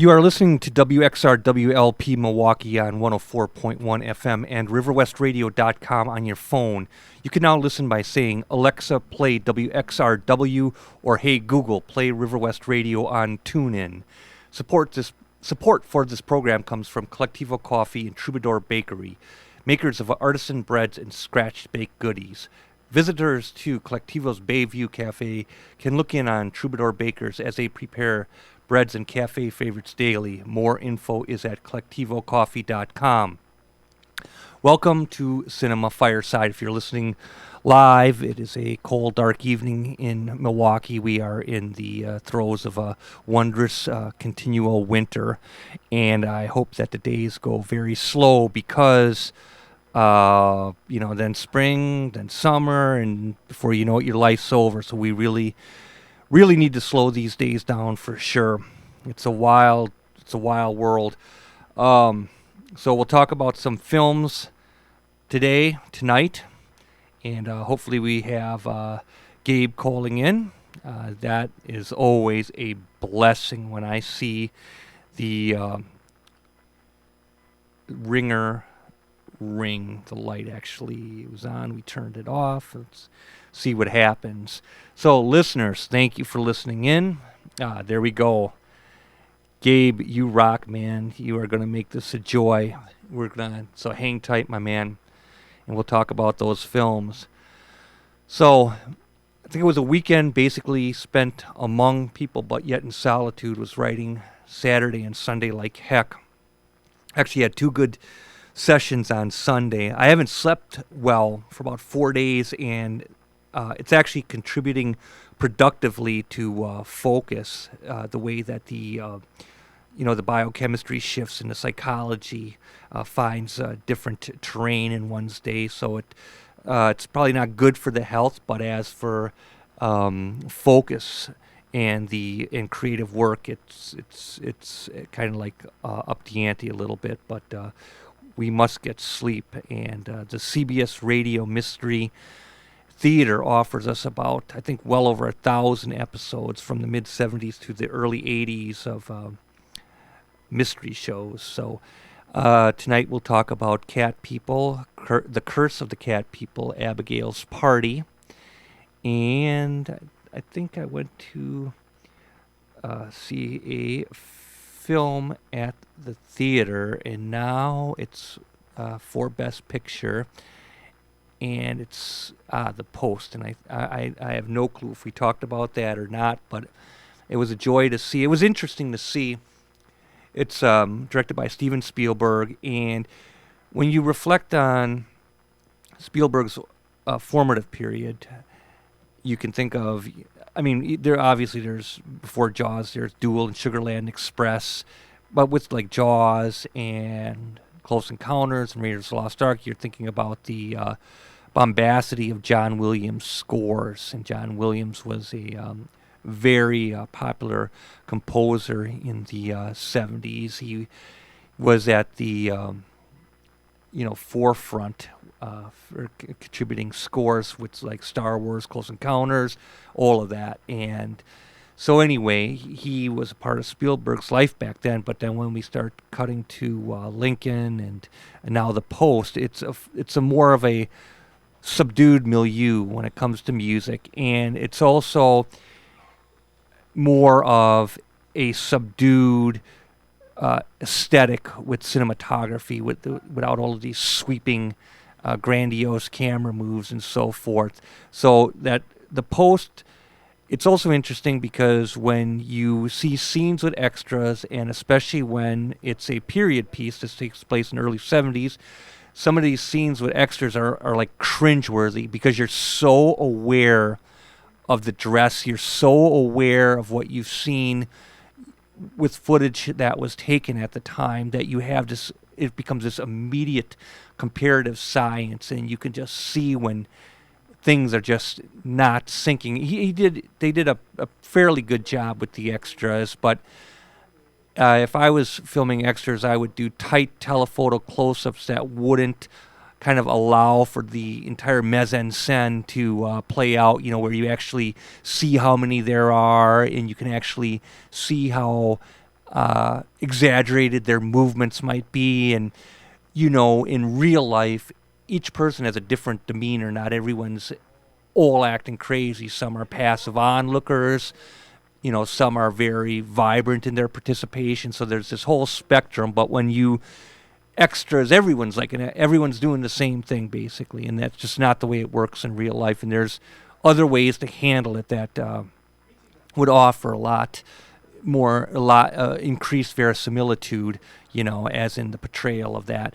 You are listening to WXRWLP Milwaukee on 104.1 FM and riverwestradio.com on your phone. You can now listen by saying, Alexa, play WXRW, or Hey Google, play River West Radio on TuneIn. Support for this program comes from Collectivo Coffee and Troubadour Bakery, makers of artisan breads and scratch-baked goodies. Visitors to Collectivo's Bayview Cafe can look in on Troubadour Bakers as they prepare breads and cafe favorites daily. More info is at collectivocoffee.com. Welcome to Cinema Fireside. If you're listening live, it is a cold, dark evening in Milwaukee. We are in the throes of a wondrous continual winter, and I hope that the days go very slow because then spring, then summer, and before you know it, your life's over. So we really need to slow these days down for sure. It's a wild world. So we'll talk about some films tonight, and hopefully we have Gabe calling in. That is always a blessing when I see the ringer ring. The light actually was on. We turned it off. Let's see what happens. So, listeners, thank you for listening in. There we go. Gabe, you rock, man. You are going to make this a joy. So hang tight, my man, and we'll talk about those films. So, I think it was a weekend basically spent among people, but yet in solitude. Was writing Saturday and Sunday like heck. Actually had two good sessions on Sunday. I haven't slept well for about 4 days, and it's actually contributing productively to focus, the way that the biochemistry shifts and the psychology finds different terrain in one's day. So it's probably not good for the health, but as for focus and creative work, it's kind of like up the ante a little bit. But we must get sleep, and the CBS Radio Mystery Theater offers us about, I think, well over 1,000 episodes from the mid-'70s to the early '80s of mystery shows. So tonight we'll talk about Cat People, The Curse of the Cat People, Abigail's Party, and I think I went to see a film at the theater, and now it's for Best Picture, and it's The Post, and I have no clue if we talked about that or not, but it was a joy to see. It was interesting to see. It's directed by Steven Spielberg, and when you reflect on Spielberg's formative period, you can think of, there's before Jaws, there's Duel and Sugarland Express, but with like Jaws and Close Encounters and Raiders of the Lost Ark, you're thinking about the bombacity of John Williams' scores, and John Williams was a very popular composer in the 70s. He was at the forefront for contributing scores with like Star Wars, Close Encounters, all of that. And so anyway, he was a part of Spielberg's life back then. But then when we start cutting to Lincoln and now The Post, it's a more of a subdued milieu when it comes to music, and it's also more of a subdued aesthetic with cinematography, without all of these sweeping, grandiose camera moves and so forth. So that The Post, it's also interesting because when you see scenes with extras, and especially when it's a period piece that takes place in the early 70s, some of these scenes with extras are like cringeworthy because you're so aware of the dress, you're so aware of what you've seen with footage that was taken at the time that you have this, it becomes this immediate comparative science, and you can just see when things are just not syncing. They did a fairly good job with the extras, but if I was filming extras, I would do tight telephoto close-ups that wouldn't kind of allow for the entire mise-en-scène to play out, where you actually see how many there are, and you can actually see how exaggerated their movements might be. And, in real life, each person has a different demeanor. Not everyone's all acting crazy. Some are passive onlookers. Some are very vibrant in their participation. So there's this whole spectrum. But when you extras, everyone's doing the same thing basically, and that's just not the way it works in real life. And there's other ways to handle it that would offer a lot increased verisimilitude, as in the portrayal of that.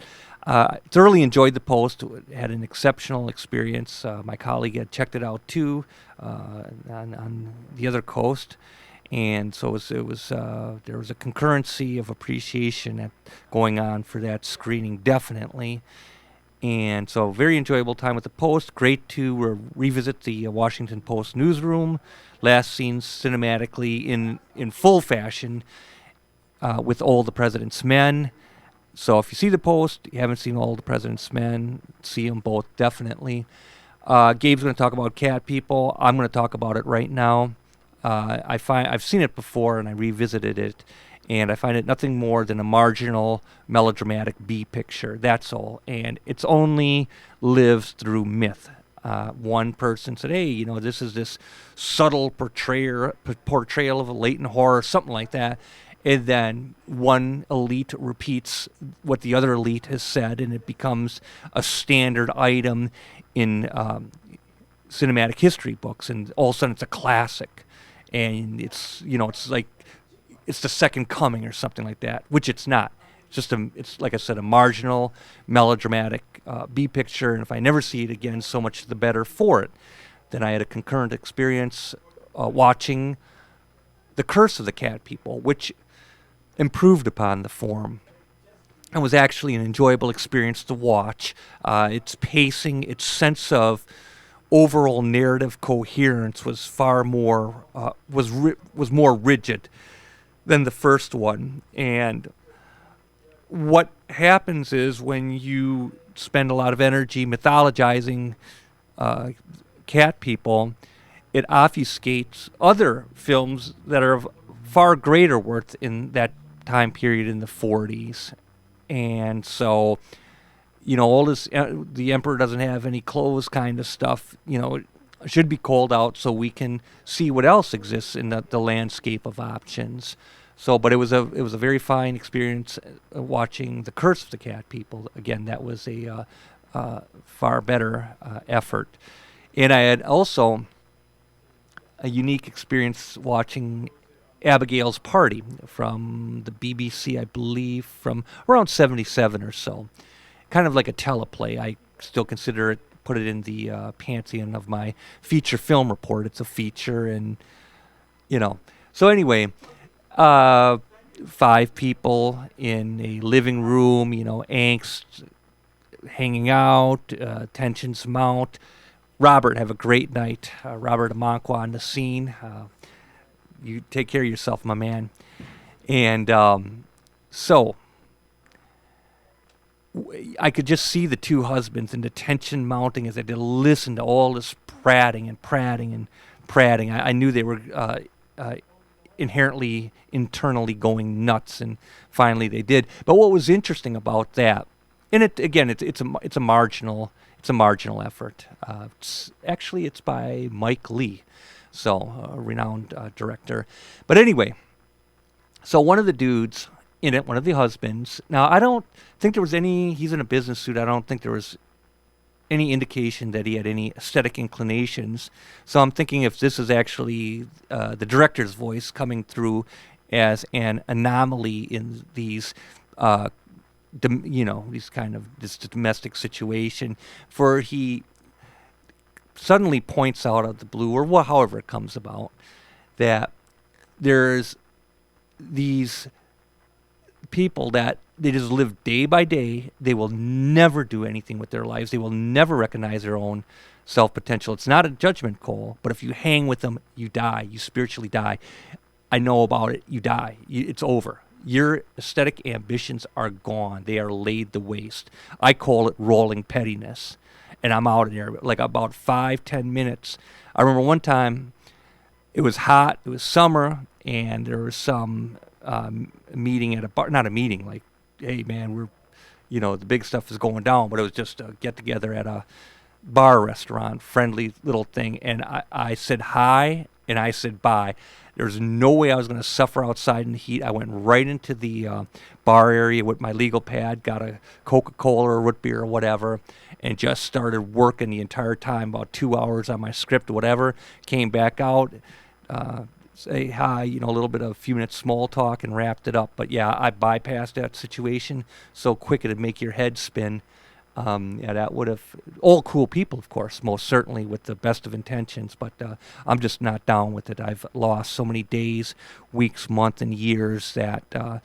Thoroughly enjoyed the post. Had an exceptional experience. My colleague had checked it out too on the other coast, and so there was a concurrency of appreciation going on for that screening, definitely. And so very enjoyable time with the Post. Great to revisit the Washington Post newsroom. Last seen cinematically in full fashion with All the President's Men. So if you see the Post, you haven't seen All the President's Men, see them both definitely. Gabe's going to talk about Cat People. I'm going to talk about it right now. I've seen it before and I revisited it, and I find it nothing more than a marginal melodramatic B picture. That's all, and it's only lives through myth. One person said, "Hey, this is this subtle portrayal of a latent horror, something like that." And then one elite repeats what the other elite has said, and it becomes a standard item in cinematic history books, and all of a sudden it's a classic. And it's like it's the second coming or something like that, which it's not. It's like I said, a marginal melodramatic B picture, and if I never see it again, so much the better for it. Then I had a concurrent experience watching The Curse of the Cat People, which improved upon the form. It was actually an enjoyable experience to watch. Its pacing, its sense of overall narrative coherence was far more was more rigid than the first one. And what happens is when you spend a lot of energy mythologizing cat people, it obfuscates other films that are of far greater worth in that time period in the 40s. And so all this, the emperor doesn't have any clothes kind of stuff, should be called out so we can see what else exists in the landscape of options. So, but it was a very fine experience watching The Curse of the Cat People. Again, that was a far better effort. And I had also a unique experience watching Abigail's Party from the BBC, I believe, from around 1977 or so. Kind of like a teleplay. I still put it in the pantheon of my feature film report. It's a feature, and So anyway, 5 people in a living room. Angst, hanging out, tensions mount. Robert, have a great night. Robert Amanqua on the scene. You take care of yourself, my man. And so I could just see the two husbands and the tension mounting as I did listen to all this prating. I knew they were inherently, internally going nuts, and finally they did. But what was interesting about that, and it's a marginal effort. It's by Mike Leigh, so a renowned director. But anyway, so one of the dudes in it, one of the husbands. Now, I don't think there was any. He's in a business suit. I don't think there was any indication that he had any aesthetic inclinations. So I'm thinking if this is actually the director's voice coming through as an anomaly in these, this domestic situation, for he suddenly points out of the blue, or however it comes about, that there's these people that they just live day by day. They will never do anything with their lives. They will never recognize their own self-potential. It's not a judgment call, but if you hang with them, you die. You spiritually die. I know about it. You die. It's over. Your aesthetic ambitions are gone. They are laid to waste. I call it rolling pettiness. And I'm out of there like about 5-10 minutes. I remember one time it was hot. It was summer, and there was some meeting at a bar, not a meeting, like, hey man, we're, the big stuff is going down, but it was just a get together at a bar restaurant, friendly little thing. And I said hi and I said bye. There's no way I was going to suffer outside in the heat. I went right into the bar area with my legal pad, got a Coca-Cola or root beer or whatever, and just started working the entire time, about 2 hours on my script or whatever. Came back out, say hi, a few minutes small talk, and wrapped it up. But yeah, I bypassed that situation so quick it'd make your head spin. That would have, all cool people, of course, most certainly with the best of intentions, but I'm just not down with it. I've lost so many days, weeks, months, and years that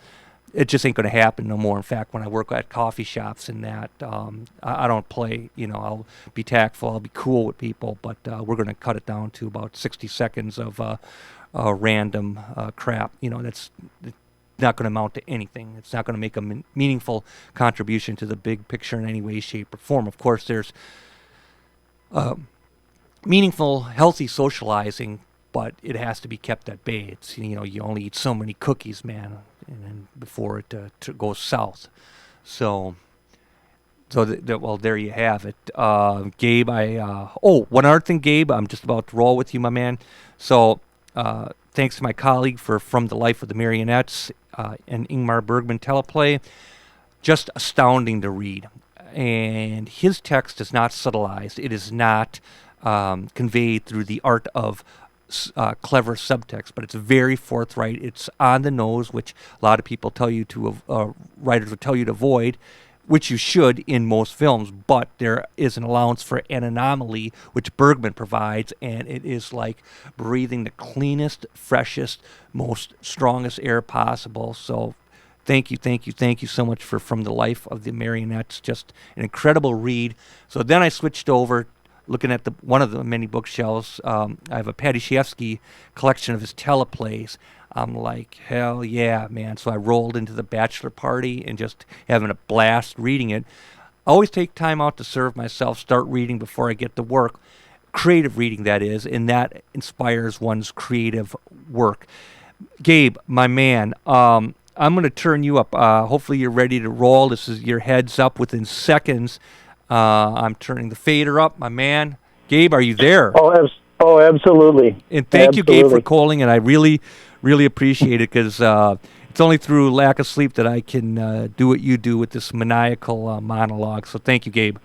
it just ain't going to happen no more. In fact, when I work at coffee shops and that, I don't play, I'll be tactful, I'll be cool with people, but we're going to cut it down to about 60 seconds of random crap. That's not going to amount to anything. It's not going to make a meaningful contribution to the big picture in any way, shape, or form. Of course, there's meaningful, healthy socializing, but it has to be kept at bay. It's, you only eat so many cookies, man, and then before it goes south. So well, there you have it. Gabe, one other thing, Gabe, I'm just about to roll with you, my man. So, thanks to my colleague for From the Life of the Marionettes and Ingmar Bergman teleplay. Just astounding to read. And his text is not subtilized. It is not conveyed through the art of clever subtext, but it's very forthright. It's on the nose, which a lot of people tell you to, writers will tell you to avoid, which you should in most films, but there is an allowance for an anomaly, which Bergman provides, and it is like breathing the cleanest, freshest, most strongest air possible. So thank you so much for From the Life of the Marionettes. Just an incredible read. So then I switched over, looking at one of the many bookshelves. I have a Paddy Chayefsky collection of his teleplays. I'm like, hell yeah, man. So I rolled into the Bachelor Party and just having a blast reading it. I always take time out to serve myself, start reading before I get to work. Creative reading, that is, and that inspires one's creative work. Gabe, my man, I'm going to turn you up. Hopefully you're ready to roll. This is your heads up within seconds. I'm turning the fader up, my man. Gabe, are you there? Oh, absolutely. And thank you, Gabe, for calling, and I really appreciate it, because it's only through lack of sleep that I can do what you do with this maniacal monologue. So thank you, Gabe.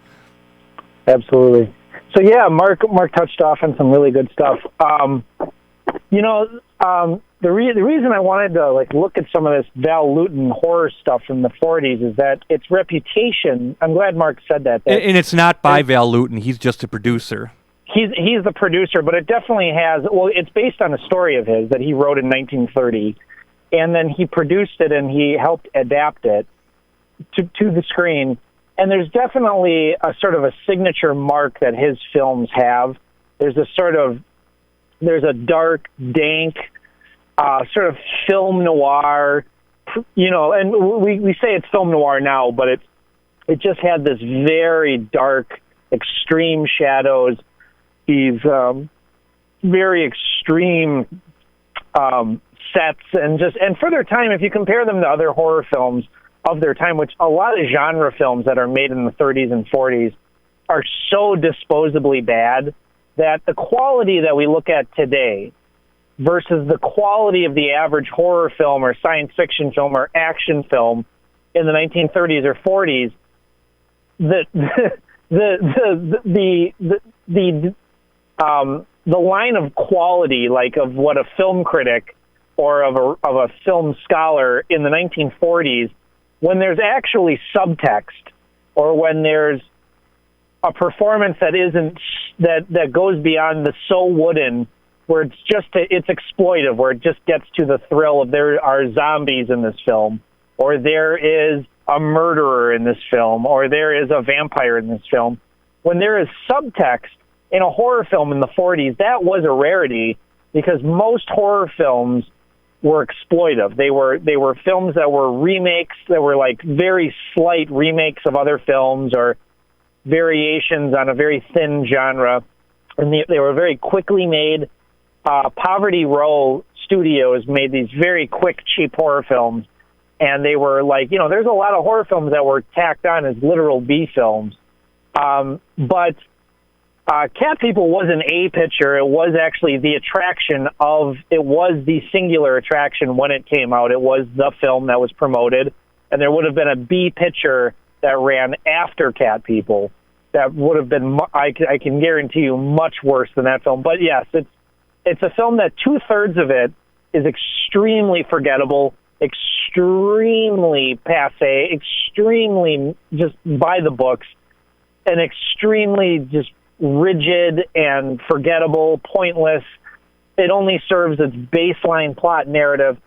Absolutely. So yeah, Mark touched off on some really good stuff. The reason I wanted to look at some of this Val Lewton horror stuff from the 40s is that its reputation. I'm glad Mark said that. And it's not by Val Lewton. He's just a producer. He's the producer, but it definitely has. Well, it's based on a story of his that he wrote in 1930, and then he produced it and he helped adapt it to the screen. And there's definitely a sort of a signature mark that his films have. There's a dark, dank, sort of film noir, and we say it's film noir now, but it just had this very dark, extreme shadows, these very extreme sets, and for their time, if you compare them to other horror films of their time, which a lot of genre films that are made in the 30s and 40s are so disposably bad, that the quality that we look at today versus the quality of the average horror film or science fiction film or action film in the 1930s or 40s, the line of quality, like of what a film critic or of a film scholar in the 1940s, when there's actually subtext, or when there's a performance that goes beyond the so wooden, where it's exploitive, where it just gets to the thrill of there are zombies in this film, or there is a murderer in this film, or there is a vampire in this film. When there is subtext in a horror film in the 40s, that was a rarity, because most horror films were exploitive. They were films that were remakes, that were like very slight remakes of other films or variations on a very thin genre, and they were very quickly made. Poverty Row studios made these very quick, cheap horror films, and they were like, there's a lot of horror films that were tacked on as literal B films. But Cat People wasn't a picture. It was actually the attraction it was the singular attraction when it came out. It was the film that was promoted, and there would have been a B picture that ran after Cat People that would have been, I can guarantee you, much worse than that film. But yes, it's a film that 2/3 of it is extremely forgettable, extremely passé, extremely just by the books, and extremely just rigid and forgettable, pointless. It only serves its baseline plot narrative.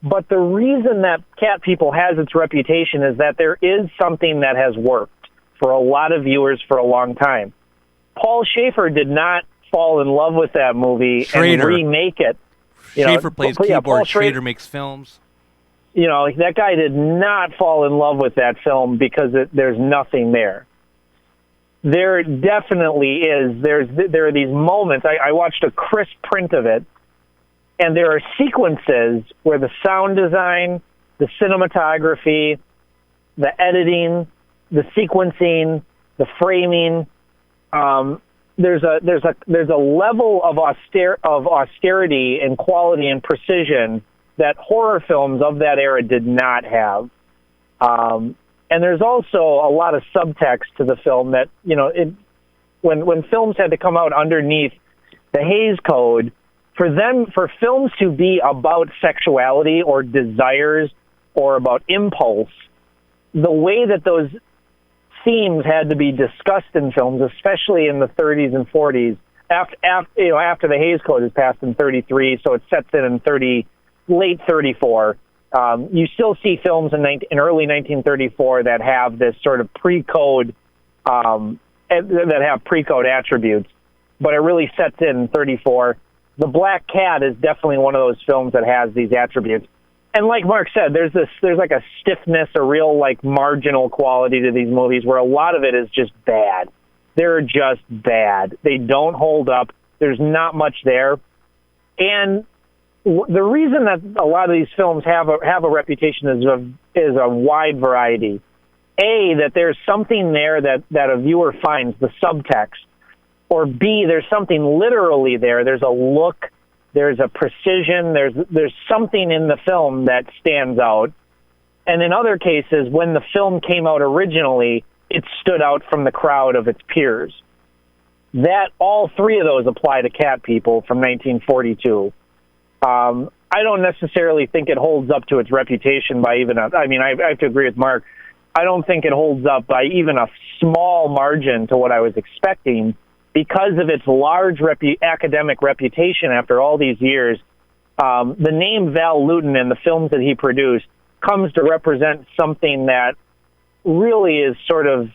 But the reason that Cat People has its reputation is that there is something that has worked for a lot of viewers for a long time. Paul Schaefer did not fall in love with that movie and remake it. Schaefer plays keyboard, Schrader makes films. That guy did not fall in love with that film because there's nothing there. There definitely is. There are these moments. I watched a crisp print of it, and there are sequences where the sound design, the cinematography, the editing, the sequencing, the framing, there's a level of austerity and quality and precision that horror films of that era did not have. And there's also a lot of subtext to the film that, when films had to come out underneath the Hays Code, for films to be about sexuality or desires or about impulse, the way that those themes had to be discussed in films, especially in the 30s and 40s, after the Hays Code is passed in 33, so it sets in late 34. You still see films in early 1934 that have this sort of pre-code, that have pre-code attributes, but it really sets in 34. The Black Cat is definitely one of those films that has these attributes. And like Mark said, there's like a stiffness, a real like marginal quality to these movies where a lot of it is just bad. They're just bad. They don't hold up. There's not much there. And the reason that a lot of these films have a reputation is a wide variety. A, that there's something there that a viewer finds, the subtext. Or B, there's something literally there. There's a look, there's a precision, there's something in the film that stands out. And in other cases, when the film came out originally, it stood out from the crowd of its peers. All three of those apply to Cat People from 1942. I don't necessarily think it holds up to its reputation by I have to agree with Mark. I don't think it holds up by even a small margin to what I was expecting because of its large academic reputation after all these years. The name Val Lewton and the films that he produced comes to represent something that really is sort of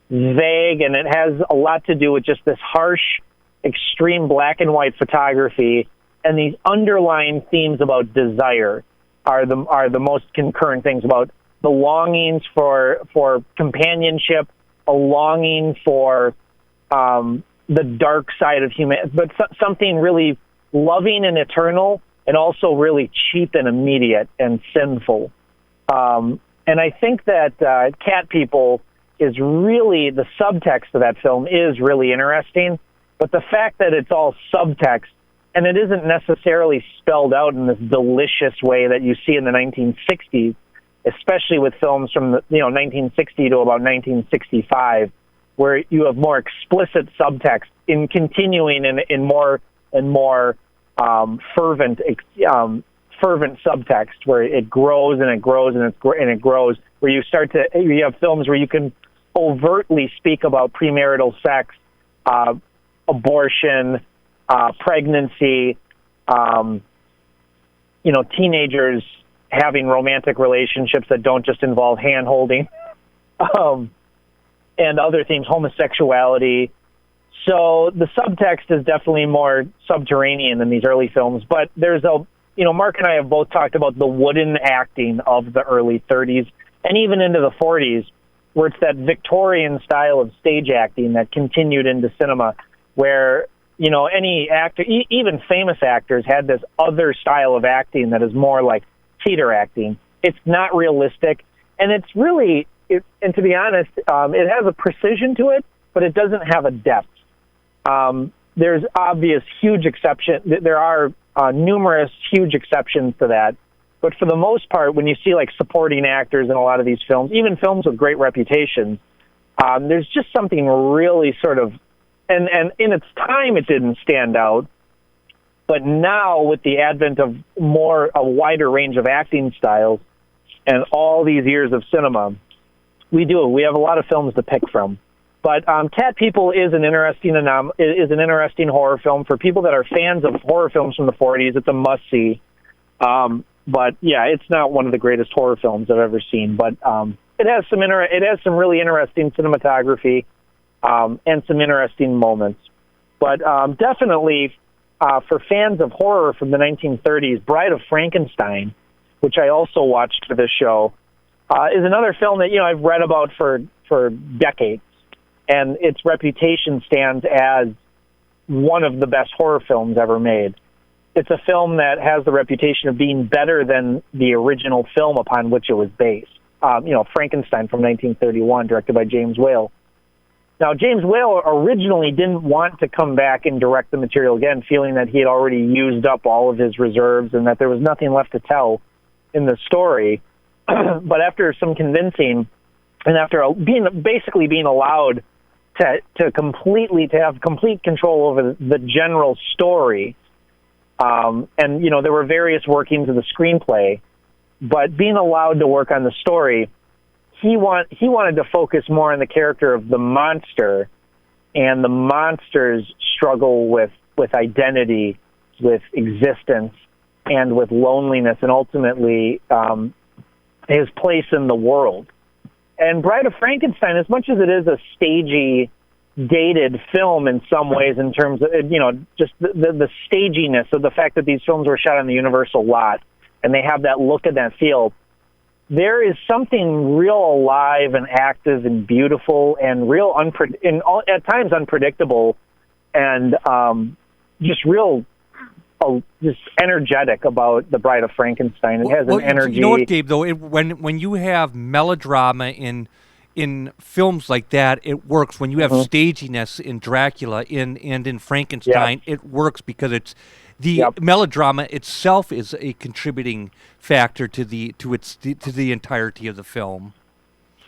vague, and it has a lot to do with just this harsh, extreme black and white photography. And these underlying themes about desire are the most concurrent things about the longings for companionship, a longing for the dark side of humanity, but something really loving and eternal, and also really cheap and immediate and sinful. And I think that Cat People is really, the subtext of that film is really interesting, but the fact that it's all subtext, and it isn't necessarily spelled out in this delicious way that you see in the 1960s, especially with films from 1960 to about 1965, where you have more explicit subtext in continuing in more and more fervent subtext, where it grows and it grows and it grows. Where you have films where you can overtly speak about premarital sex, abortion, pregnancy, teenagers having romantic relationships that don't just involve hand-holding, and other themes, homosexuality. So the subtext is definitely more subterranean in these early films, but there's Mark and I have both talked about the wooden acting of the early 30s and even into the 40s, where it's that Victorian style of stage acting that continued into cinema, where any actor, even famous actors, had this other style of acting that is more like theater acting. It's not realistic, and it's really, and to be honest, it has a precision to it, but it doesn't have a depth. There's obvious huge exception. There are numerous huge exceptions to that, but for the most part, when you see like supporting actors in a lot of these films, even films with great reputations, there's just something really sort of, and in its time it didn't stand out, but now with the advent of a wider range of acting styles and all these years of cinema, we have a lot of films to pick from. But Cat People is an interesting horror film for people that are fans of horror films from the 40s. It's a must-see. But yeah, it's not one of the greatest horror films I've ever seen, but it has some really interesting cinematography and some interesting moments. But definitely for fans of horror from the 1930s, Bride of Frankenstein, which I also watched for this show, is another film that I've read about for decades, and its reputation stands as one of the best horror films ever made. It's a film that has the reputation of being better than the original film upon which it was based. Frankenstein from 1931, directed by James Whale. Now, James Whale originally didn't want to come back and direct the material again, feeling that he had already used up all of his reserves and that there was nothing left to tell in the story. But after some convincing, and after being allowed to have complete control over the general story, and there were various workings of the screenplay, but being allowed to work on the story, he wanted to focus more on the character of the monster and the monster's struggle with identity, with existence, and with loneliness, and ultimately his place in the world. And Bride of Frankenstein, as much as it is a stagey, dated film in some ways in terms of, just the staginess of the fact that these films were shot on the Universal lot and they have that look and that feel, there is something real alive and active and beautiful and real at times unpredictable and just energetic about the Bride of Frankenstein. It has an energy. You know what, Gabe? Though when you have melodrama in films like that, it works. When you have staginess in Dracula and in Frankenstein, it works because it's the melodrama itself is a contributing factor to the entirety of the film.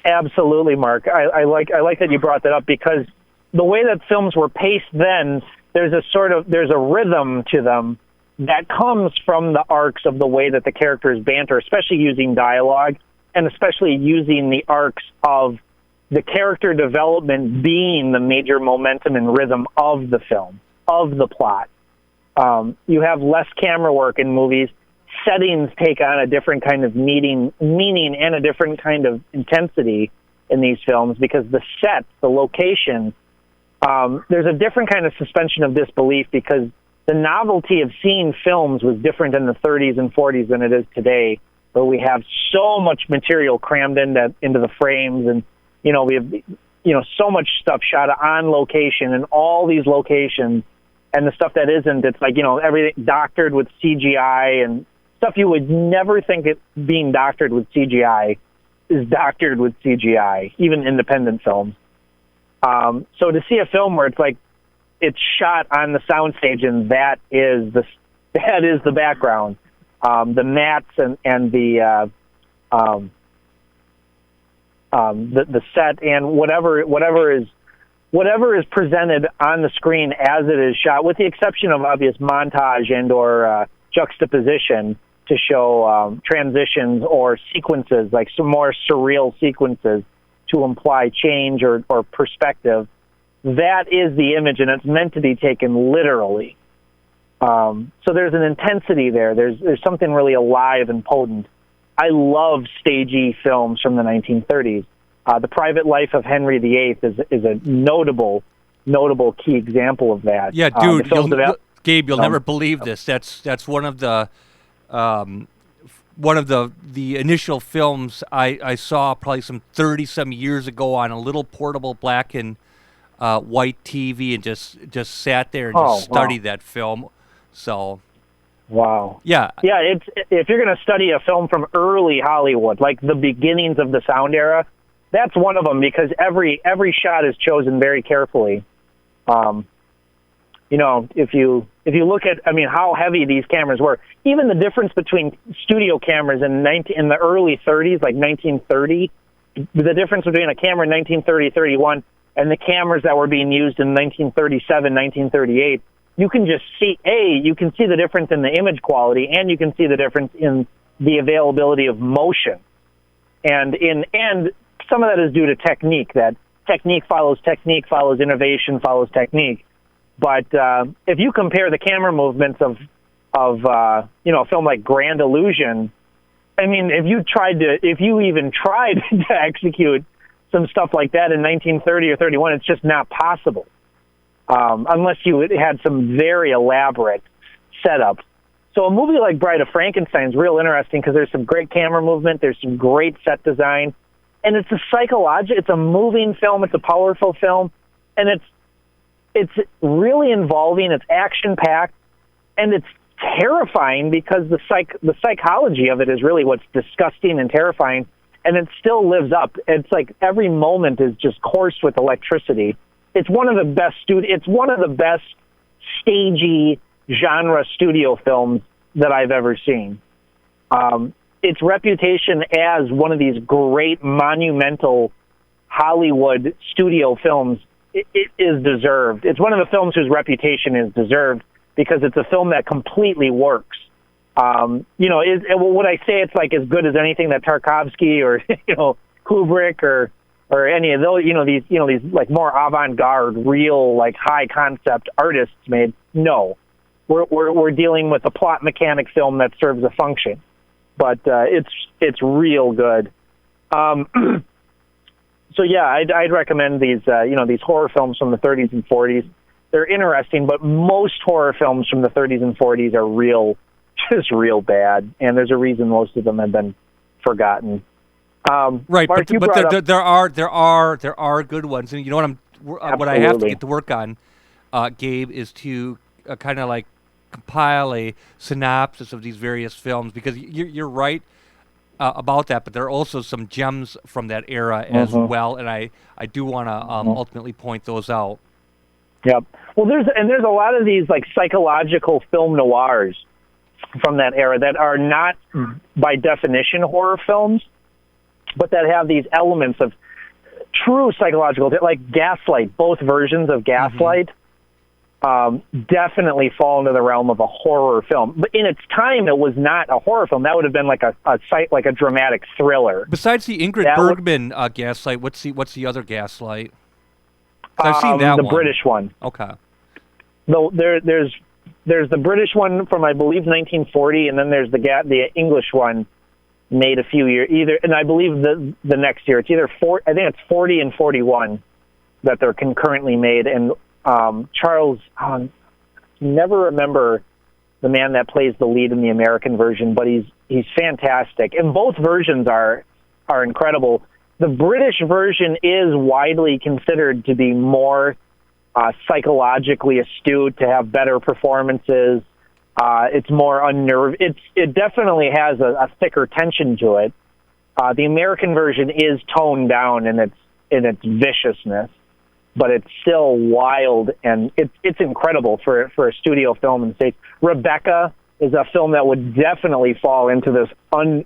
Absolutely, Mark. I like that you brought that up, because the way that films were paced then, there's a rhythm to them that comes from the arcs of the way that the characters banter, especially using dialogue, and especially using the arcs of the character development being the major momentum and rhythm of the film, of the plot. You have less camera work in movies. Settings take on a different kind of meaning and a different kind of intensity in these films, because the sets, the location, there's a different kind of suspension of disbelief, because the novelty of seeing films was different in the 30s and 40s than it is today, where we have so much material crammed into the frames, and we have so much stuff shot on location in all these locations, and the stuff that isn't, it's like everything doctored with CGI, and stuff you would never think it being doctored with CGI is doctored with CGI, even independent films. So to see a film where it's like it's shot on the soundstage and that is the background, the mats and the set and whatever is presented on the screen as it is shot, with the exception of obvious montage and or juxtaposition to show transitions or sequences, like some more surreal sequences to imply change or perspective. That is the image, and it's meant to be taken literally. So there's an intensity there. There's something really alive and potent. I love stagey films from the 1930s. The Private Life of Henry VIII is a notable key example of that. Yeah, dude, Gabe, you'll never believe this. That's one of the initial films I saw probably some 30-some years ago on a little portable black and white TV and just sat there and Oh, just studied wow. that film. So Wow. yeah, Yeah, it's if you're going to study a film from early Hollywood, like the beginnings of the sound era, that's one of them because every shot is chosen very carefully. You know, if you look at, I mean, how heavy these cameras were, even the difference between studio cameras in the early 30s, like 1930, the difference between a camera in 1930, 31, and the cameras that were being used in 1937, 1938, you can just see, you can see the difference in the image quality, and you can see the difference in the availability of motion. And some of that is due to technique, that technique follows innovation follows technique. But if you compare the camera movements of a film like Grand Illusion, I mean, if you even tried to execute some stuff like that in 1930 or 31, it's just not possible, unless you had some very elaborate setup. So a movie like Bride of Frankenstein is real interesting because there's some great camera movement, there's some great set design, and it's it's a moving film, it's a powerful film, and it's really involving, it's action-packed, and it's terrifying because the psychology of it is really what's disgusting and terrifying, and it still lives up. It's like every moment is just coursed with electricity. It's one of the best stagey genre studio films that I've ever seen. Its reputation as one of these great monumental Hollywood studio films, it is deserved. It's one of the films whose reputation is deserved because it's a film that completely works. Would I say it's like as good as anything that Tarkovsky or Kubrick or any of those these like more avant-garde, real like high concept artists made? No, we're dealing with a plot mechanic film that serves a function, but it's real good. So yeah, I'd recommend these horror films from the 30s and 40s. They're interesting, but most horror films from the 30s and 40s are just real bad, and there's a reason most of them have been forgotten. Right, Mark, but there are good ones, and you know what I have to get to work on, Gabe, is to kind of like compile a synopsis of these various films because you're right. About that, but there are also some gems from that era as well, and I do want to ultimately point those out. Yep. Well, there's a lot of these like psychological film noirs from that era that are not by definition horror films, but that have these elements of true psychological, like Gaslight. Both versions of Gaslight definitely fall into the realm of a horror film. But in its time, it was not a horror film. That would have been like a dramatic thriller. Besides the Ingmar Bergman Gaslight, what's the other Gaslight? I've seen that the one. British one. Okay. No, there's the British one from I believe 1940, and then there's the English one made a few years and I believe the next year it's either I think it's 40 and 41 that they're concurrently made, and Charles, never remember the man that plays the lead in the American version, but he's fantastic, and both versions are incredible. The British version is widely considered to be more psychologically astute, to have better performances. It's more unnerving. It definitely has a thicker tension to it. The American version is toned down in its viciousness, but it's still wild, and it's incredible for a studio film in the States. Rebecca is a film that would definitely fall into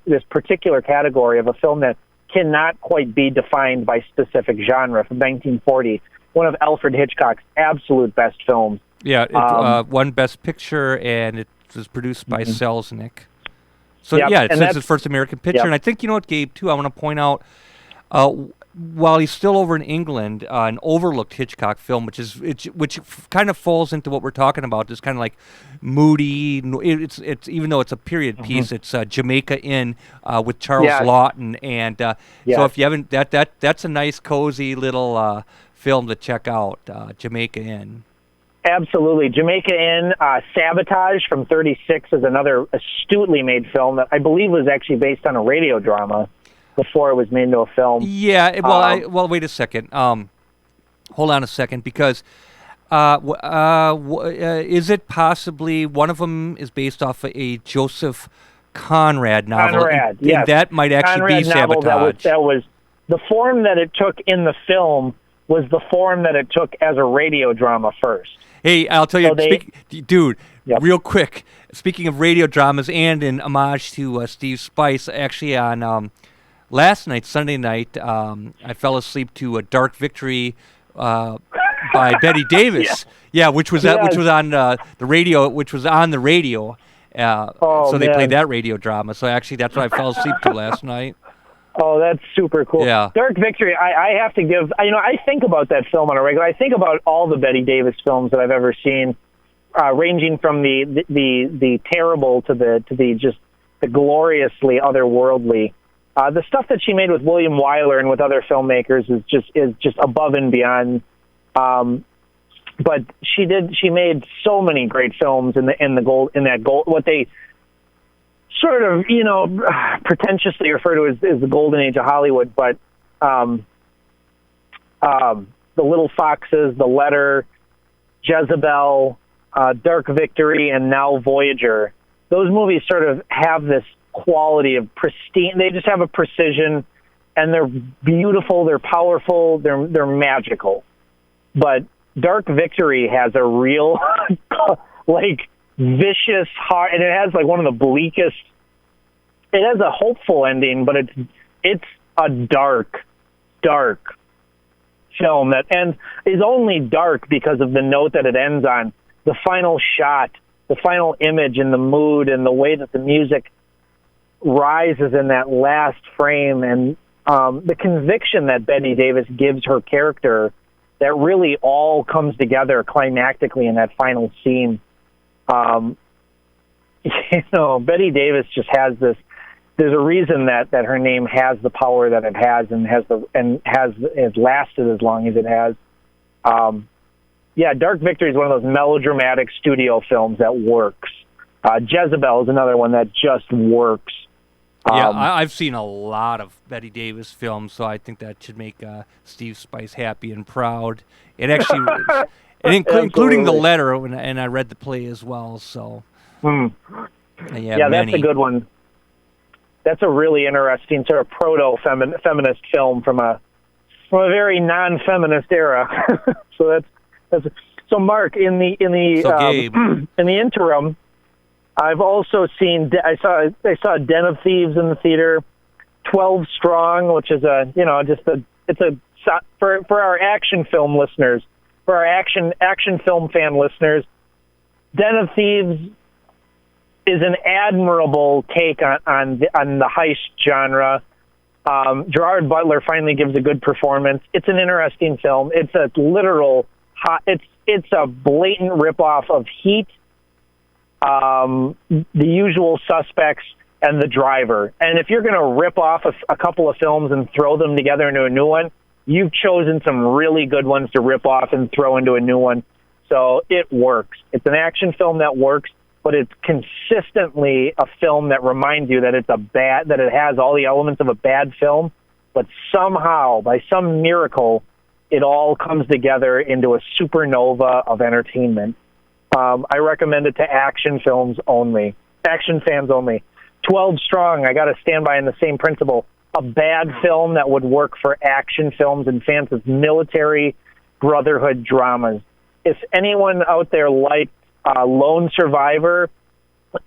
this particular category of a film that cannot quite be defined by specific genre, from 1940. One of Alfred Hitchcock's absolute best films. Yeah, it won Best Picture, and it was produced by Selznick. So it's his first American picture. And I think, you know what, Gabe, too, I want to point out, while he's still over in England, an overlooked Hitchcock film, which kind of falls into what we're talking about, this kind of like moody. It's even though it's a period piece, it's Jamaica Inn with Charles Laughton, and so if you haven't, that's a nice cozy little film to check out, Jamaica Inn. Absolutely. Jamaica Inn, Sabotage from 1936 is another astutely made film that I believe was actually based on a radio drama before it was made into a film. Yeah, well, wait a second. hold on a second, because is it possibly one of them is based off of a Joseph Conrad novel? Conrad, and yes. that might actually Conrad be novel Sabotage. that was the form that it took in the film was the form that it took as a radio drama first. Hey, I'll tell you, dude, Yep. real quick. Speaking of radio dramas and in homage to Steve Spice, actually on last night, Sunday night, I fell asleep to a Dark Victory by Betty Davis. Yeah, which was Yes. which was on the radio, which was on the radio. So they man. played that radio drama. So actually, that's what I fell asleep to last night. Oh, that's super cool. Yeah. Dark Victory, I have to give, I think about that film on a regular. I think about all the Betty Davis films that I've ever seen, ranging from the terrible to the just the gloriously otherworldly. The stuff that she made with William Wyler and with other filmmakers is just above and beyond. But she made so many great films in that gold, what they sort of, pretentiously refer to as the golden age of Hollywood, but The Little Foxes, The Letter, Jezebel, Dark Victory, and now Voyager. Those movies sort of have this quality of pristine. They just have a precision, and they're beautiful, they're powerful, they're magical. But Dark Victory has a real, vicious heart, and it has one of the bleakest. It has a hopeful ending, but it's a dark film that is only dark because of the note that it ends on. The final shot, the final image, and the mood, and the way that the music rises in that last frame, and the conviction that Betty Davis gives her character, that really all comes together climactically in that final scene. Betty Davis just has this. There's a reason that her name has the power that it has, and has lasted as long as it has. Dark Victory is one of those melodramatic studio films that works. Jezebel is another one that just works. I've seen a lot of Betty Davis films, so I think that should make Steve Spice happy and proud. It actually, including The Letter, and I read the play as well. So, that's a good one. That's a really interesting sort of proto-feminist film from a very non-feminist era. So so. Mark, in the in the interim, I've also seen. I saw Den of Thieves in the theater. 12 Strong, which is for our action film listeners, for our action film fan listeners. Den of Thieves is an admirable take on the heist genre. Gerard Butler finally gives a good performance. It's an interesting film. It's a literal it's a blatant ripoff of Heat, The Usual Suspects, and The Driver. And if you're going to rip off a couple of films and throw them together into a new one, you've chosen some really good ones to rip off and throw into a new one. So it works. It's an action film that works, but it's consistently a film that reminds you that that it has all the elements of a bad film, but somehow, by some miracle, it all comes together into a supernova of entertainment. I recommend it to action fans only. 12 Strong, I got to stand by in the same principle. A bad film that would work for action films and fans of military brotherhood dramas. If anyone out there liked Lone Survivor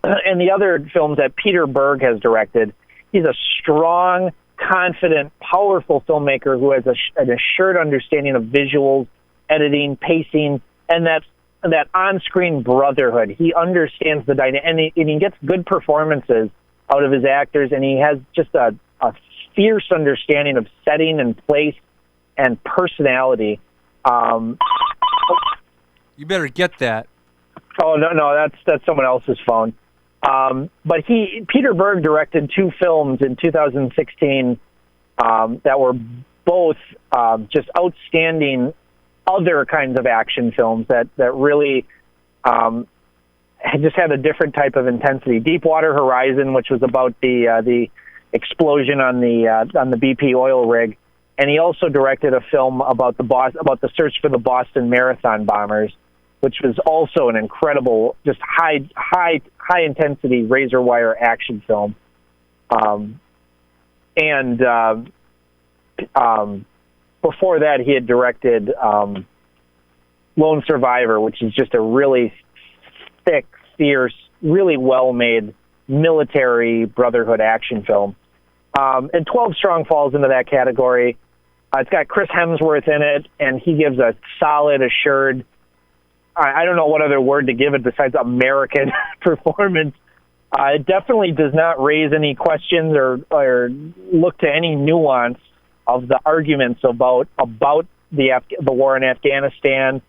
and the other films that Peter Berg has directed, he's a strong, confident, powerful filmmaker who has an assured understanding of visuals, editing, pacing, and that on-screen brotherhood. He understands the dynamic, and he gets good performances out of his actors, and he has just a fierce understanding of setting and place and personality. You better get that. Oh, no, that's someone else's phone. But Peter Berg directed 2 films in 2016 that were both just outstanding other kinds of action films that really just had a different type of intensity. Deepwater Horizon, which was about the explosion on the BP oil rig, and he also directed a film about the search for the Boston Marathon bombers, which was also an incredible, just high intensity razor wire action film. And before that, he had directed Lone Survivor, which is just a really thick, fierce, really well-made military brotherhood action film. And 12 Strong falls into that category. It's got Chris Hemsworth in it, and he gives a solid, assured, I don't know what other word to give it besides American performance. It definitely does not raise any questions or look to any nuance of the arguments about the war in Afghanistan,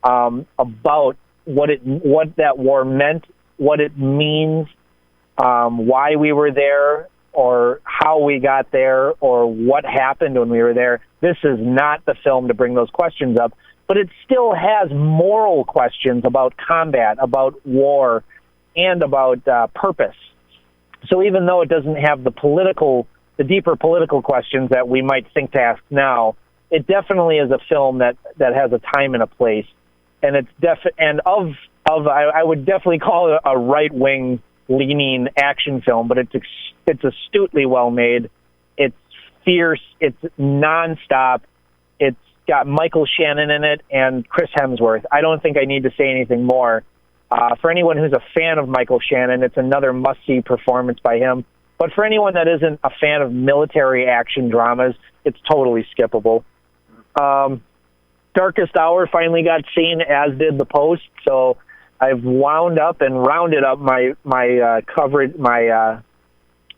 about what that war meant, what it means, why we were there, or how we got there, or what happened when we were there. This is not the film to bring those questions up, but it still has moral questions about combat, about war, and about purpose. So even though it doesn't have the deeper political questions that we might think to ask now, it definitely is a film that has a time and a place, and it's I would definitely call it a right-wing leaning action film, but it's astutely well made. It's fierce. It's nonstop. It's got Michael Shannon in it and Chris Hemsworth. I don't think I need to say anything more. For anyone who's a fan of Michael Shannon, it's another must-see performance by him. But for anyone that isn't a fan of military action dramas, it's totally skippable. Darkest Hour finally got seen, as did The Post. So I've wound up and rounded up my coverage, my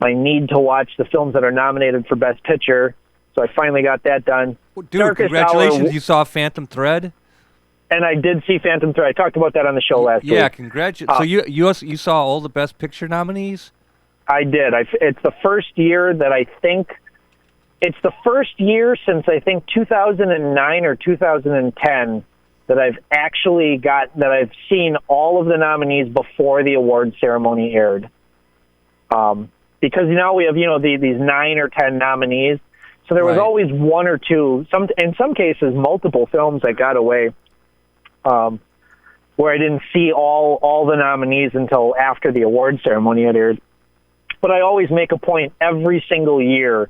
need to watch the films that are nominated for Best Picture. So I finally got that done. Well, dude, congratulations! You saw Phantom Thread. And I did see Phantom Thread. I talked about that on the show last week. Yeah, congratulations. So you saw all the Best Picture nominees? I did. It's the first year that it's the first year since I think 2009 or 2010 that I've seen all of the nominees before the award ceremony aired. Because now we have, these 9 or 10 nominees. So there was always one or two, in some cases, multiple films that got away, where I didn't see all the nominees until after the award ceremony had aired. But I always make a point every single year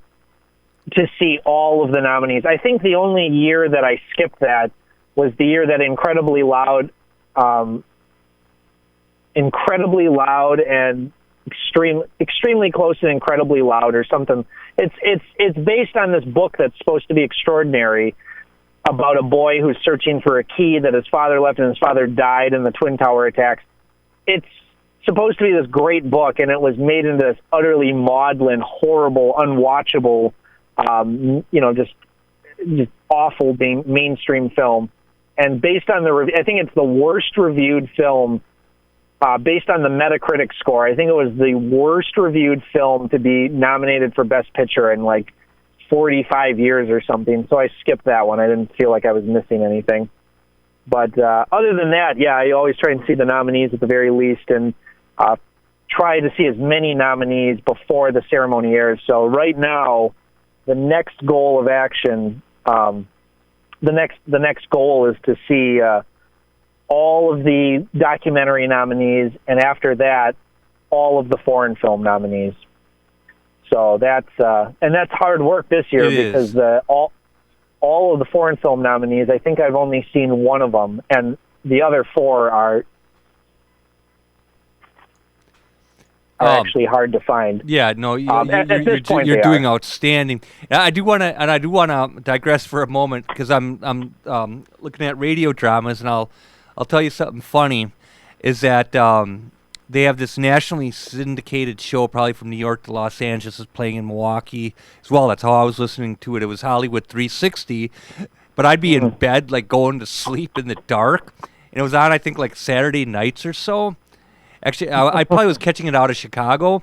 to see all of the nominees. I think the only year that I skipped that was the year that Incredibly Loud and extremely close to Incredibly Loud or something. It's based on this book that's supposed to be extraordinary about a boy who's searching for a key that his father left, and his father died in the Twin Tower attacks. It's supposed to be this great book, and it was made into this utterly maudlin, horrible, unwatchable, just awful mainstream film. And based on I think it's the worst reviewed film. Based on the Metacritic score, I think it was the worst reviewed film to be nominated for Best Picture in like 45 years or something. So I skipped that one. I didn't feel like I was missing anything. But other than that, yeah, I always try and see the nominees at the very least, and try to see as many nominees before the ceremony airs. So right now, the next goal of action, the next goal is to see all of the documentary nominees, and after that, all of the foreign film nominees. So that's hard work this year because all of the foreign film nominees, I think I've only seen one of them, and the other 4 are actually hard to find. Yeah, no, you're doing outstanding. And I do want to digress for a moment because I'm looking at radio dramas, and I'll tell you something funny, is that they have this nationally syndicated show, probably from New York to Los Angeles, is playing in Milwaukee as well. That's how I was listening to it. It was Hollywood 360, but I'd be in bed, like going to sleep in the dark, and it was on, I think, like Saturday nights or so. Actually, I probably was catching it out of Chicago,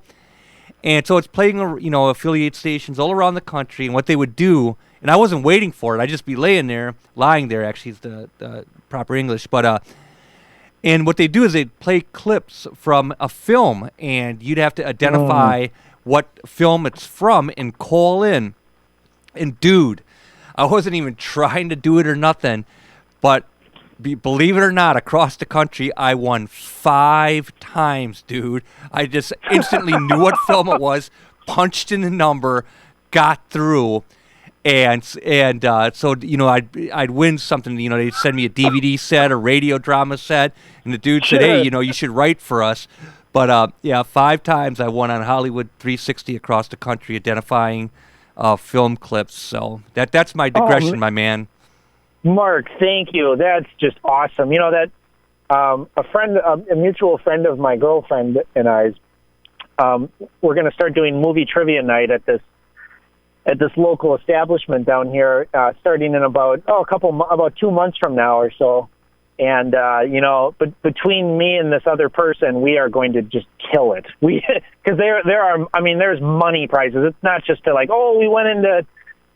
and so it's playing, affiliate stations all around the country, and what they would do, and I wasn't waiting for it, I'd just be lying there, actually is the proper English, but and what they do is they play clips from a film, and you'd have to identify what film it's from and call in. And dude, I wasn't even trying to do it or nothing, but believe it or not, across the country, I won 5 times, dude. I just instantly knew what film it was, punched in the number, got through, and so I'd win something. They'd send me a DVD set, a radio drama set, and the dude said, "Hey, you should write for us." But 5 times I won on Hollywood 360 across the country, identifying film clips. So that's my digression, my man. Mark, thank you. That's just awesome. That a mutual friend of my girlfriend and I's, we're going to start doing movie trivia night at this local establishment down here, starting in about 2 months from now or so. And but between me and this other person, we are going to just kill it. Because there's money prizes. It's not just to we went into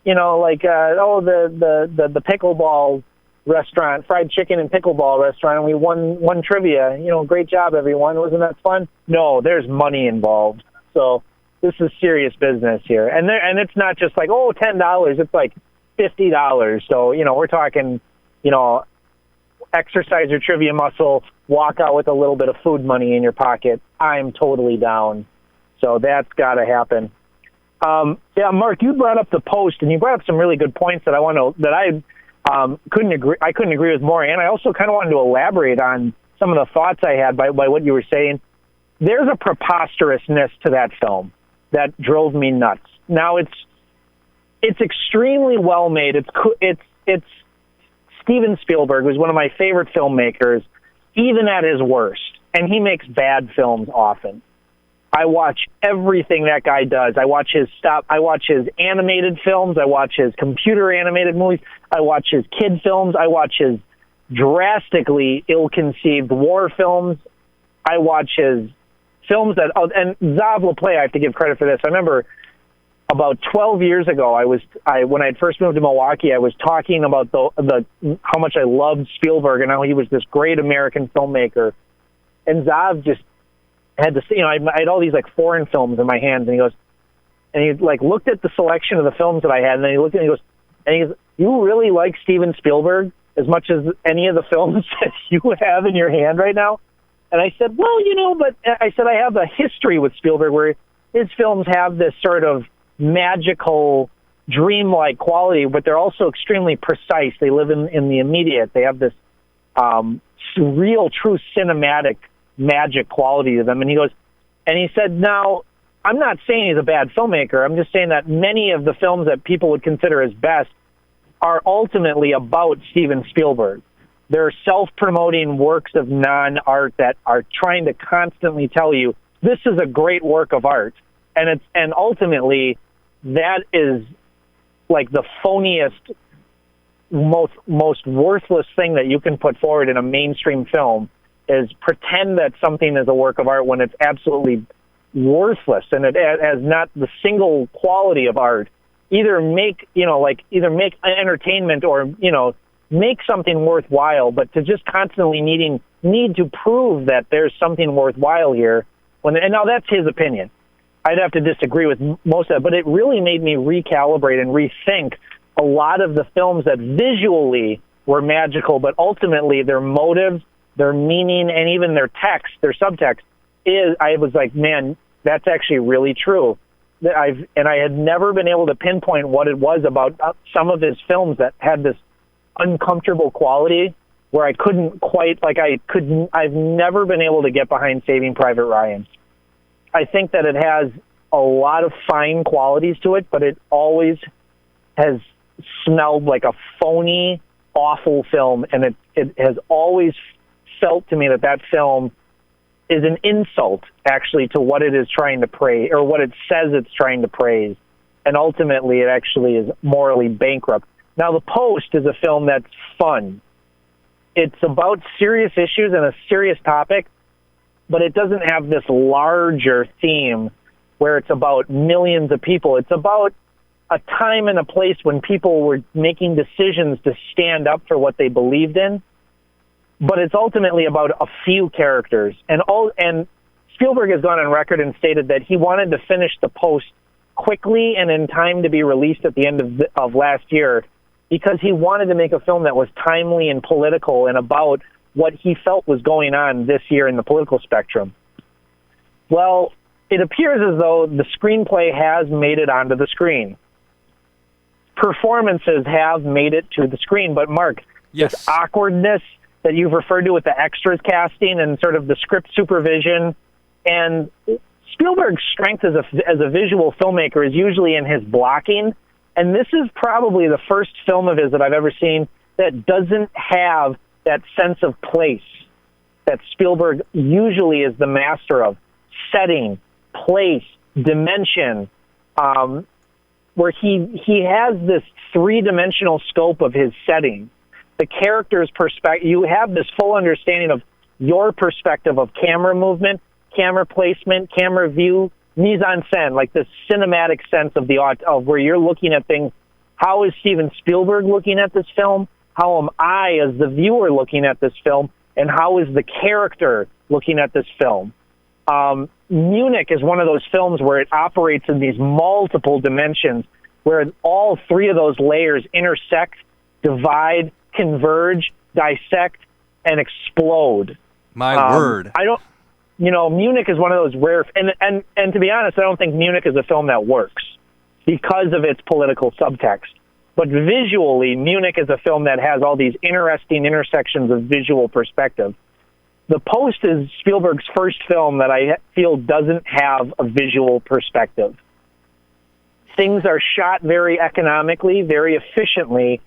the pickleball restaurant, fried chicken and pickleball restaurant, and we won trivia. Great job, everyone. Wasn't that fun? No, there's money involved. So this is serious business here. And it's not just $10. It's like $50. So, we're talking, exercise your trivia muscle, walk out with a little bit of food money in your pocket. I'm totally down. So that's got to happen. Mark, you brought up the Post, and you brought up some really good points that I couldn't agree with more. And I also kind of wanted to elaborate on some of the thoughts I had by what you were saying. There's a preposterousness to that film that drove me nuts. Now it's extremely well made. It's Steven Spielberg, who's one of my favorite filmmakers, even at his worst, and he makes bad films often. I watch everything that guy does. I watch his animated films. I watch his computer animated movies. I watch his kid films. I watch his drastically ill-conceived war films. I watch his films and Zav LaPlay, I have to give credit for this. I remember about 12 years ago, when I had first moved to Milwaukee, I was talking about how much I loved Spielberg and how he was this great American filmmaker. And Zav just had to see, I had all these foreign films in my hands, and he looked at the selection of the films that I had, and then he looked at me and he goes, "You really like Steven Spielberg as much as any of the films that you have in your hand right now?" And I said, "Well, but I said I have a history with Spielberg where his films have this sort of magical, dreamlike quality, but they're also extremely precise. They live in the immediate. They have this real, true cinematic magic quality to them." And he said, "Now, I'm not saying he's a bad filmmaker. I'm just saying that many of the films that people would consider his best are ultimately about Steven Spielberg. They're self-promoting works of non-art that are trying to constantly tell you this is a great work of art, and ultimately that is the phoniest, most worthless thing that you can put forward in a mainstream film is pretend that something is a work of art when it's absolutely worthless and it has not the single quality of art. Either make entertainment or make something worthwhile, but to just constantly need to prove that there's something worthwhile here. And now that's his opinion. I'd have to disagree with most of it, but it really made me recalibrate and rethink a lot of the films that visually were magical, but ultimately their motives, their meaning, and even their text, their subtext I was like, man, that's actually really true. I had never been able to pinpoint what it was about some of his films that had this uncomfortable quality where I couldn't quite, I've never been able to get behind Saving Private Ryan. I think that it has a lot of fine qualities to it, but it always has smelled like a phony, awful film, and it has always felt to me that film is an insult, actually, to what it is trying to praise, or what it says it's trying to praise, and ultimately it actually is morally bankrupt. Now, The Post is a film that's fun. It's about serious issues and a serious topic, but it doesn't have this larger theme where it's about millions of people. It's about a time and a place when people were making decisions to stand up for what they believed in, but it's ultimately about a few characters. And Spielberg has gone on record and stated that he wanted to finish The Post quickly and in time to be released at the end of last year, because he wanted to make a film that was timely and political and about what he felt was going on this year in the political spectrum. Well, it appears as though the screenplay has made it onto the screen. Performances have made it to the screen, but Mark, yes, this awkwardness that you've referred to with the extras casting and sort of the script supervision, and Spielberg's strength as a visual filmmaker is usually in his blocking, and this is probably the first film of his that I've ever seen that doesn't have that sense of place that Spielberg usually is the master of. Setting, place, dimension, where he has this three-dimensional scope of his setting. The character's perspective, you have this full understanding of your perspective of camera movement, camera placement, camera view, mise-en-scène, like this cinematic sense of where you're looking at things. How is Steven Spielberg looking at this film? How am I, as the viewer, looking at this film? And how is the character looking at this film? Munich is one of those films where it operates in these multiple dimensions, where all three of those layers intersect, divide, converge, dissect, and explode. My word. Munich is one of those rare, and to be honest, I don't think Munich is a film that works because of its political subtext. But visually, Munich is a film that has all these interesting intersections of visual perspective. The Post is Spielberg's first film that I feel doesn't have a visual perspective. Things are shot very economically, very efficiently,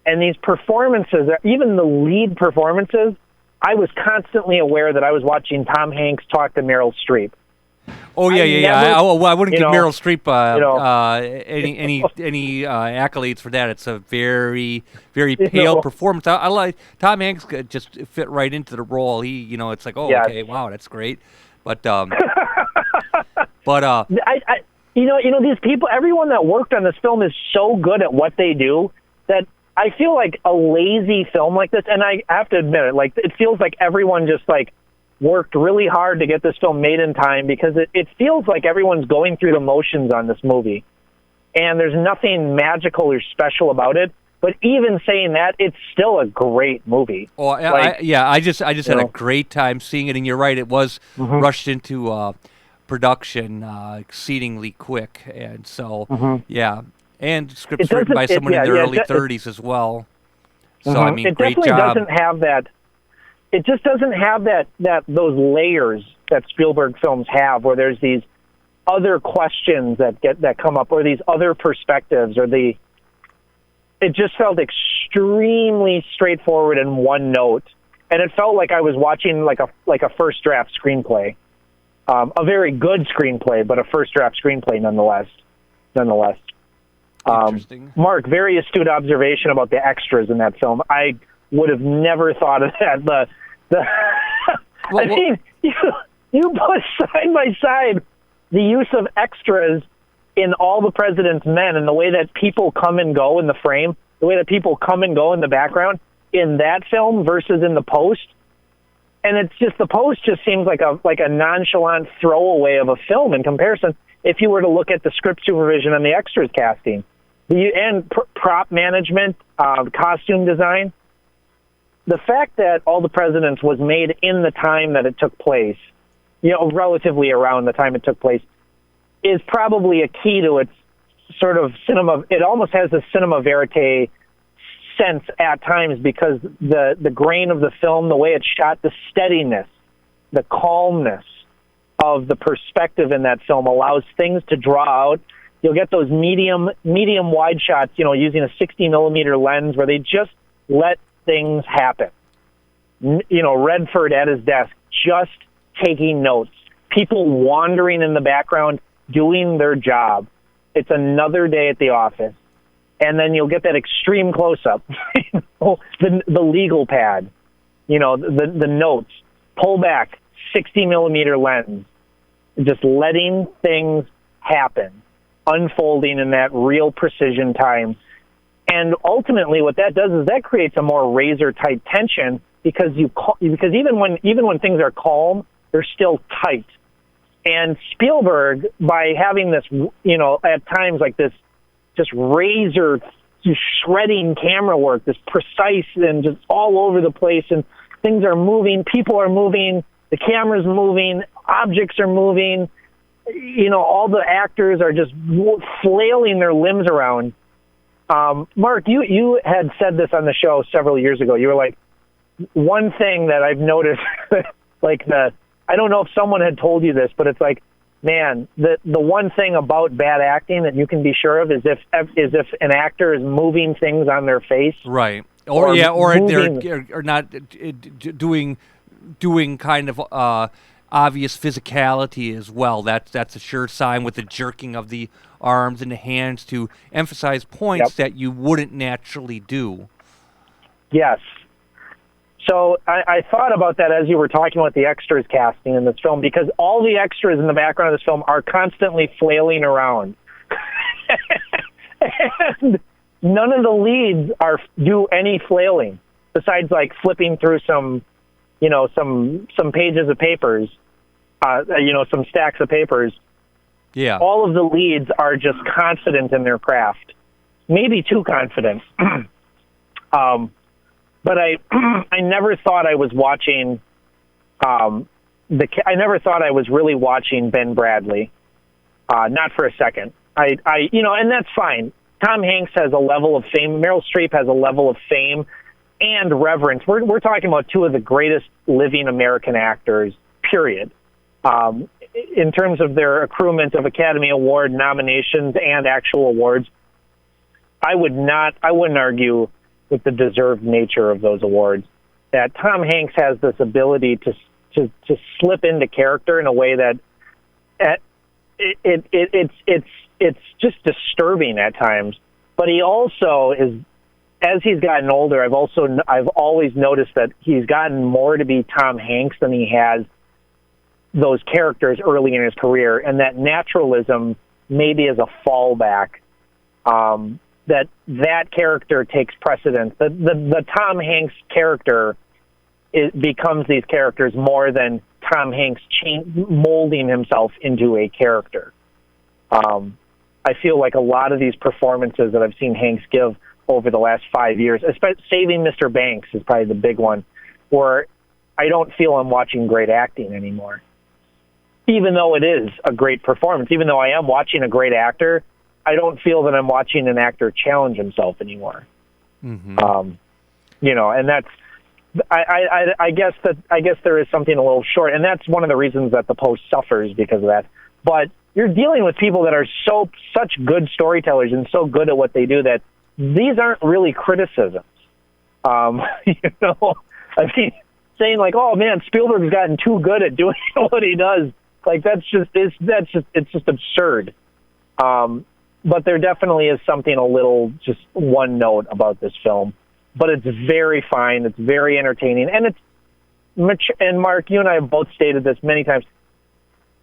and these performances, even the lead performances, I was constantly aware that I was watching Tom Hanks talk to Meryl Streep. Oh yeah. I wouldn't give Meryl Streep any accolades for that. It's a very, very pale performance. I like Tom Hanks just fit right into the role. He, it's like, okay, wow, that's great. But these people, everyone that worked on this film is so good at what they do that I feel like a lazy film like this, and I have to admit it, like it feels like everyone just like worked really hard to get this film made in time, because it feels like everyone's going through the motions on this movie. And there's nothing magical or special about it. But even saying that, it's still a great movie. Oh, I just had a great time seeing it. And you're right, it was rushed into production exceedingly quick. And so, and scripts written by someone in their early 30s as well. So, I mean, great job. It definitely doesn't have that. It just doesn't have those layers that Spielberg films have, where there's these other questions that come up, or these other perspectives, it just felt extremely straightforward in one note, and it felt like I was watching like a first draft screenplay, a very good screenplay, but a first draft screenplay nonetheless. Interesting. Mark, very astute observation about the extras in that film. I would have never thought of that. I mean, you put side by side the use of extras in All the President's Men, and the way that people come and go in the frame, the way that people come and go in the background in that film versus in The Post. And it's just, The Post just seems like a nonchalant throwaway of a film in comparison if you were to look at the script supervision and the extras casting. And prop management, costume design. The fact that All the Presidents was made in the time that it took place, relatively around the time it took place, is probably a key to its sort of cinema. It almost has a cinema verite sense at times, because the grain of the film, the way it's shot, the steadiness, the calmness of the perspective in that film allows things to draw out. You'll get those medium wide shots, using a 60 millimeter lens, where they just let things happen. Redford at his desk, just taking notes. People wandering in the background, doing their job. It's another day at the office. And then you'll get that extreme close-up, the legal pad, the notes, pull back, 60 millimeter lens, just letting things happen, unfolding in that real precision time. And ultimately, what that does is that creates a more razor-tight tension, because even when things are calm, they're still tight. And Spielberg, by having this, at times like this, just razor just shredding camera work, this precise and just all over the place, and things are moving, people are moving, the camera's moving, objects are moving. All the actors are just flailing their limbs around. Mark, you had said this on the show several years ago. You were like, one thing that I've noticed, I don't know if someone had told you this, but it's like, man, the one thing about bad acting that you can be sure of is if an actor is moving things on their face, right? Or they're not doing kind of obvious physicality as well. That's a sure sign, with the jerking of the arms and the hands to emphasize points that you wouldn't naturally do. Yes. So I thought about that as you were talking about the extras casting in this film, because all the extras in the background of this film are constantly flailing around. And none of the leads do any flailing, besides like flipping through some pages of papers, some stacks of papers. Yeah. All of the leads are just confident in their craft, maybe too confident. But I never thought I was watching. I never thought I was really watching Ben Bradley. Not for a second. And that's fine. Tom Hanks has a level of fame. Meryl Streep has a level of fame and reverence. We're talking about two of the greatest living American actors, period. In terms of their accruement of Academy Award nominations and actual awards, I wouldn't argue with the deserved nature of those awards. That Tom Hanks has this ability to slip into character in a way that it's just disturbing at times. But he also is, as he's gotten older, I've always noticed that he's gotten more to be Tom Hanks than he has those characters early in his career, and that naturalism maybe as a fallback. That character takes precedence. The Tom Hanks character becomes these characters more than Tom Hanks molding himself into a character. I feel like a lot of these performances that I've seen Hanks give over the last 5 years, especially Saving Mr. Banks is probably the big one, where I don't feel I'm watching great acting anymore. Even though it is a great performance, even though I am watching a great actor, I don't feel that I'm watching an actor challenge himself anymore. Mm-hmm. And that's, I guess there is something a little short, and that's one of the reasons that The Post suffers because of that. But you're dealing with people that are such good storytellers and so good at what they do that these aren't really criticisms. Saying like, "Oh man, Spielberg's gotten too good at doing what he does," like it's just absurd. But there definitely is something a little, just one note about this film. But it's very fine. It's very entertaining. And it's mature. And Mark, you and I have both stated this many times.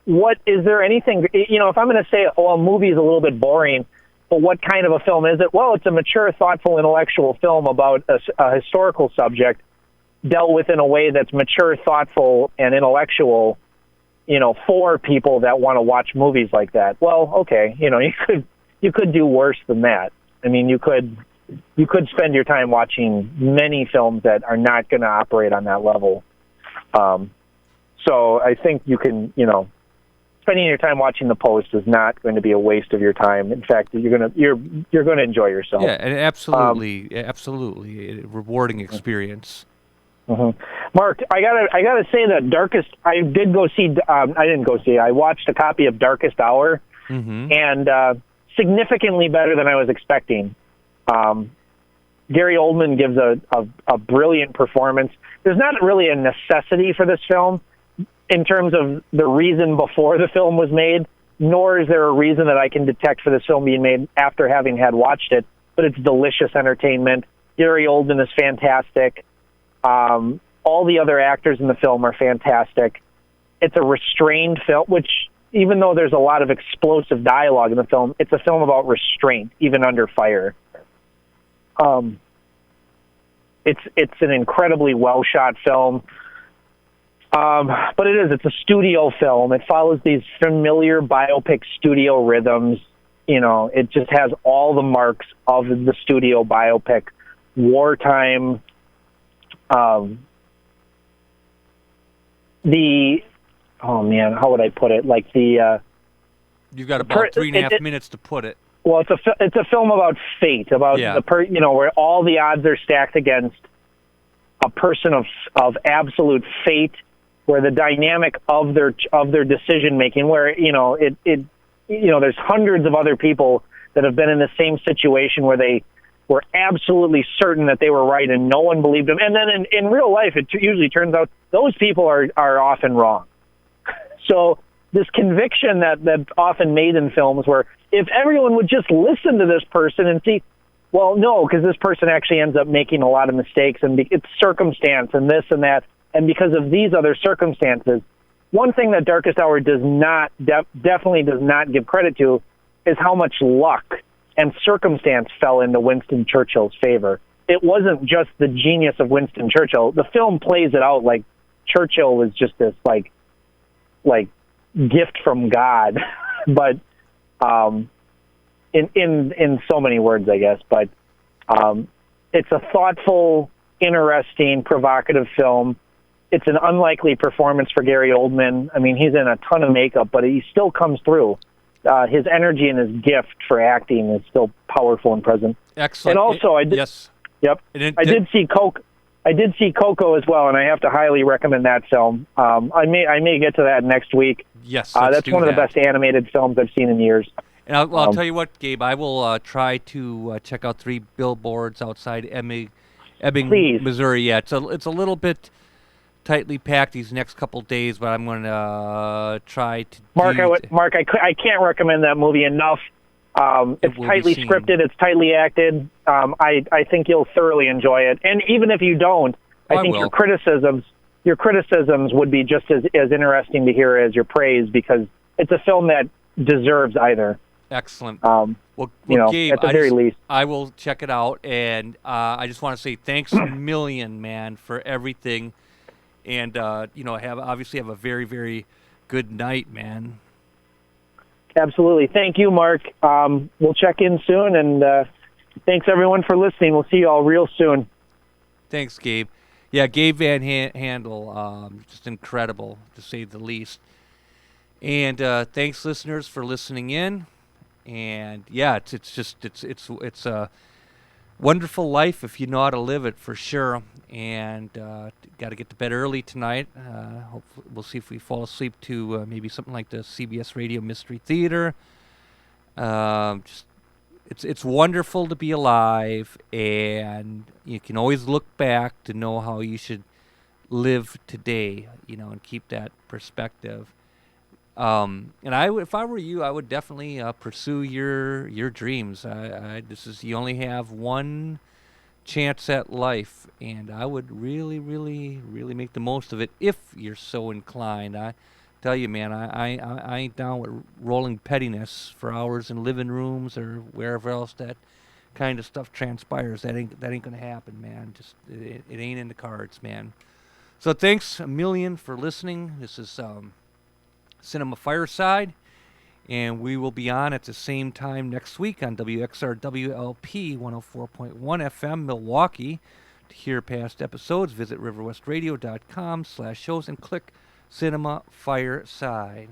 Is there anything, if I'm going to say, a movie is a little bit boring, but what kind of a film is it? Well, it's a mature, thoughtful, intellectual film about a historical subject dealt with in a way that's mature, thoughtful, and intellectual, for people that want to watch movies like that. Well, okay, you could do worse than that. I mean, you could spend your time watching many films that are not going to operate on that level. So I think you can, spending your time watching The Post is not going to be a waste of your time. In fact, you're going to enjoy yourself. Yeah, and absolutely a rewarding experience. Mm-hmm. Mark, I gotta say that I watched a copy of Darkest Hour, mm-hmm. and significantly better than I was expecting. Gary Oldman gives a brilliant performance. There's not really a necessity for this film in terms of the reason before the film was made, nor is there a reason that I can detect for this film being made after having had watched it, but it's delicious entertainment. Gary Oldman is fantastic. All the other actors in the film are fantastic. It's a restrained film, which, even though there's a lot of explosive dialogue in the film, it's a film about restraint, even under fire. It's an incredibly well-shot film. But it's a studio film. It follows these familiar biopic studio rhythms. it just has all the marks of the studio biopic, wartime. How would I put it? Like you've got about 3.5 minutes to put it. Well, it's a film about fate, about where all the odds are stacked against a person of absolute fate, where the dynamic of their decision making, where there's hundreds of other people that have been in the same situation where they were absolutely certain that they were right and no one believed them, and then in real life it usually turns out those people are often wrong. So this conviction that's often made in films, where if everyone would just listen to this person and see, well, no, because this person actually ends up making a lot of mistakes, and it's circumstance and this and that, and because of these other circumstances. One thing that Darkest Hour does not, definitely does not give credit to, is how much luck and circumstance fell into Winston Churchill's favor. It wasn't just the genius of Winston Churchill. The film plays it out like Churchill was just this like gift from God, but in so many words, I guess. But it's a thoughtful, interesting, provocative film. It's an unlikely performance for Gary Oldman. I mean, he's in a ton of makeup, but he still comes through. His energy and his gift for acting is still powerful and present. Excellent. And also, I did see Coco. I did see Coco as well, and I have to highly recommend that film. I may get to that next week. Yes, that's one of the best animated films I've seen in years. And I'll tell you what, Gabe, I will try to check out 3 Billboards Outside Ebbing, Please. Missouri. Yeah, it's a little bit tightly packed these next couple days, but I'm going to try to. Mark, I can't recommend that movie enough. It's tightly scripted. It's tightly acted. I think you'll thoroughly enjoy it. And even if you don't, I think your criticisms would be just as interesting to hear as your praise, because it's a film that deserves either. Excellent. Gabe, at the very least, I will check it out, and I just want to say thanks a million, man, for everything, and have a very, very good night, man. Absolutely. Thank you, Mark. We'll check in soon, and thanks everyone for listening. We'll see you all real soon. Thanks, Gabe. Yeah, Gabe Van Handel, just incredible to say the least. And thanks, listeners, for listening in. And yeah, it's a wonderful life if you know how to live it, for sure. And got to get to bed early tonight. Hopefully, we'll see if we fall asleep to maybe something like the CBS Radio Mystery Theater. It's wonderful to be alive, and you can always look back to know how you should live today, and keep that perspective. And if I were you, I would definitely pursue your dreams. You only have one chance at life, and I would really, really, really make the most of it if you're so inclined. I tell you, man, I ain't down with rolling pettiness for hours in living rooms or wherever else that kind of stuff transpires. That ain't gonna happen, man. Just it ain't in the cards, man. So thanks a million for listening. This is Cinema Fireside, and we will be on at the same time next week on WXRWLP 104.1 FM Milwaukee. To hear past episodes, visit riverwestradio.com/shows and click Cinema Fireside.